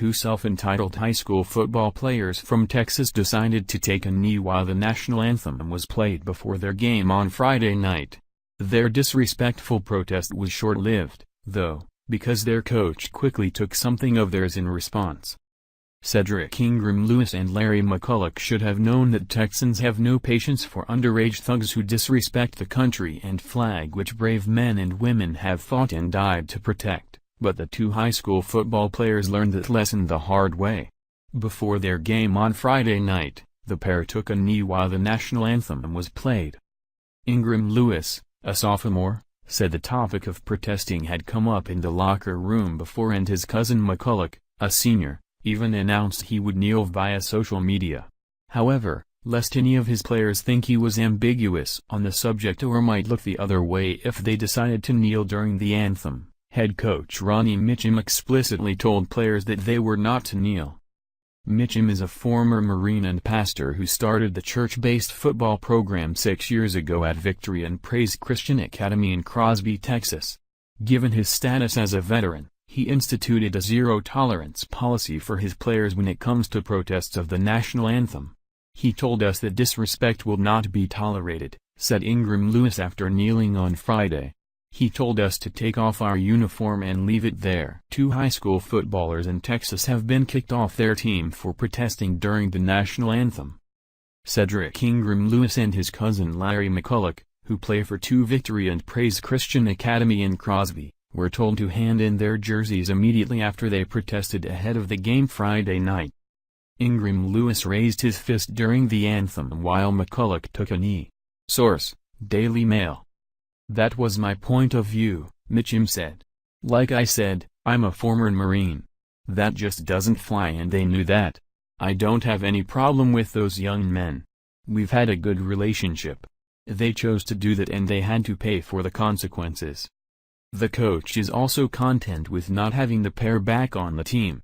two self-entitled high school football players from Texas decided to take a knee while the national anthem was played before their game on Friday night. Their disrespectful protest was short-lived, though, because their coach quickly took something of theirs in response. Cedric Ingram-Lewis and Larry McCullough should have known that Texans have no patience for underage thugs who disrespect the country and flag which brave men and women have fought and died to protect. But the two high school football players learned that lesson the hard way. Before their game on Friday night, the pair took a knee while the national anthem was played. Ingram-Lewis, a sophomore, said the topic of protesting had come up in the locker room before, and his cousin McCullough, a senior, even announced he would kneel via social media. However, lest any of his players think he was ambiguous on the subject or might look the other way if they decided to kneel during the anthem, head coach Mitchem explicitly told players that they were not to kneel. Mitchem is a former Marine and pastor who started the church-based football program 6 years ago at Victory and Praise Christian Academy in Crosby, Texas. Given his status as a veteran, he instituted a zero-tolerance policy for his players when it comes to protests of the national anthem. He told us that disrespect will not be tolerated, said Ingram-Lewis after kneeling on Friday. He told us to take off our uniform and leave it there. Two high school footballers in Texas have been kicked off their team for protesting during the national anthem. Cedric Ingram-Lewis and his cousin Larry McCullough, who play for Victory and Praise Christian Academy in Crosby, were told to hand in their jerseys immediately after they protested ahead of the game Friday night. Ingram-Lewis raised his fist during the anthem while McCullough took a knee. Source: Daily Mail. "That was my point of view," Mitchem said. "Like I said, I'm a former Marine. That just doesn't fly, and they knew that. I don't have any problem with those young men. We've had a good relationship. They chose to do that and they had to pay for the consequences." The coach is also content with not having the pair back on the team.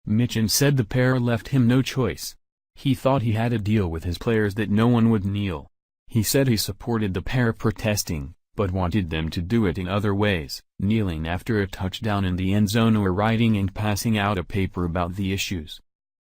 Mitchem said the pair left him no choice. He thought he had a deal with his players that no one would kneel. He said he supported the pair protesting, but wanted them to do it in other ways, kneeling after a touchdown in the end zone or writing and passing out a paper about the issues.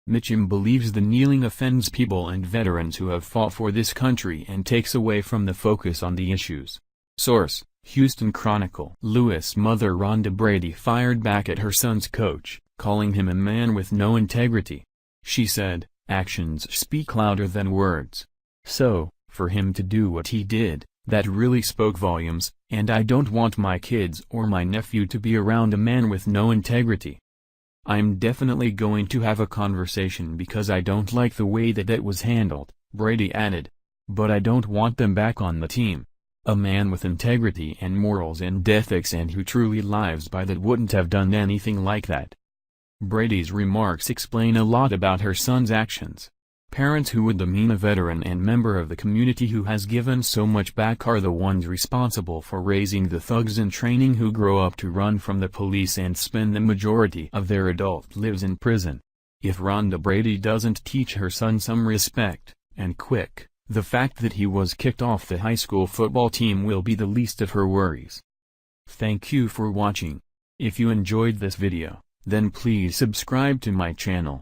Mitchem believes the kneeling offends people and veterans who have fought for this country and takes away from the focus on the issues. Source: Houston Chronicle. Lewis' mother Rhonda Brady fired back at her son's coach, calling him a man with no integrity. She said, "Actions speak louder than words. So, for him to do what he did, that really spoke volumes, and I don't want my kids or my nephew to be around a man with no integrity. I'm definitely going to have a conversation because I don't like the way that was handled," Brady added. "But I don't want them back on the team. A man with integrity and morals and ethics and who truly lives by that wouldn't have done anything like that." Brady's remarks explain a lot about her son's actions. Parents who would demean a veteran and member of the community who has given so much back are the ones responsible for raising the thugs in training who grow up to run from the police and spend the majority of their adult lives in prison. If Rhonda Brady doesn't teach her son some respect, and quick, the fact that he was kicked off the high school football team will be the least of her worries. Thank you for watching. If you enjoyed this video, then please subscribe to my channel.